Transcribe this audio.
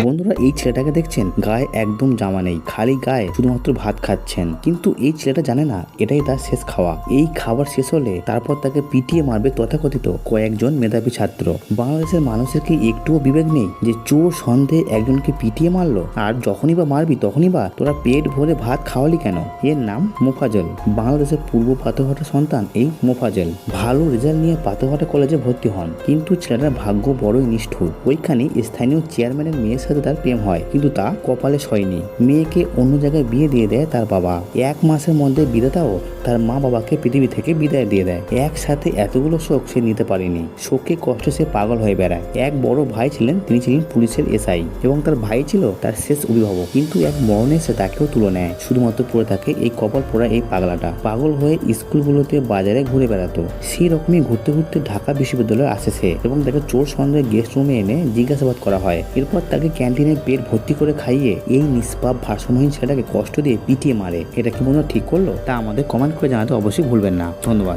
বন্ধুরা, এই ছেলেটাকে দেখছেন, গায়ে একদম জামা নেই, খালি গায়ে শুধুমাত্র ভাত খাচ্ছেন। কিন্তু এই ছেলেটা জানে না এটাই তার শেষ খাওয়া। এই খাবার শেষ হলে তারপর তাকে পিটিয়ে মারবে তথাকথিত কয়েকজন মেধাবী ছাত্র। বাংলাদেশের মানুষের কি একটুও বিবেক নেই যে চোর সন্দেহে একজনকে পিটিয়ে মারলো, আর যখনই বা মারবি তখনই বা তোরা পেট ভরে ভাত খাওয়ালি কেন? এর নাম মোফাজ্জল। বাংলাদেশের পূর্ব পাথরঘাটা সন্তান এই মোফাজ্জল। ভালো রেজাল্ট নিয়ে পাথরঘাটা কলেজে ভর্তি হন, কিন্তু ছেলেটার ভাগ্য বড়ই নিষ্ঠুর। ওইখানে স্থানীয় চেয়ারম্যানের মেয়ের সাথে তার প্রেম হয়, কিন্তু তা কপালে সয়নি। মেয়েকে অন্য জায়গায় বিয়ে দিয়ে দেয় তার বাবা। 1 মাসের মধ্যে বিধাতাও তার মা বাবাকে পৃথিবী থেকে বিদায় দিয়ে দেয়। একসাথে এতগুলো শোক সে নিতে পারেনি। শোকে কষ্ট সে পাগল হয়ে বেড়ায়। এক বড় ভাই ছিলেন, তিনি ছিলেন পুলিশের এসআই, এবং তার ভাই ছিল তার শেষ অভিভাবক। কিন্তু এক মরণে সে তাকেও তুলে নেয়। শুধুমাত্র পড়ে থাকে এই কপাল পোড়া এই পাগলাটা। পাগল হয়ে স্কুলগুলোতে বাজারে ঘুরে বেড়াতো। সেই রকমই ঘুরতে ঘুরতে ঢাকা বিশ্ববিদ্যালয়ে আসে সে, এবং তাকে চোর সন্দেহে গেস্ট রুমে এনে জিজ্ঞাসাবাদ করা হয়। এরপর তাকে ক্যান্টিনে পেট ভর্তি করে খাইয়ে এই নিষ্পাপ ভারসাম্যহীন ছেলেটাকে কষ্ট দিয়ে পিটিয়ে মারে। এটা কি মনে ঠিক করলো? তা আমাদের কমেন্ট করে জানাতে অবশ্যই ভুলবেন না। ধন্যবাদ।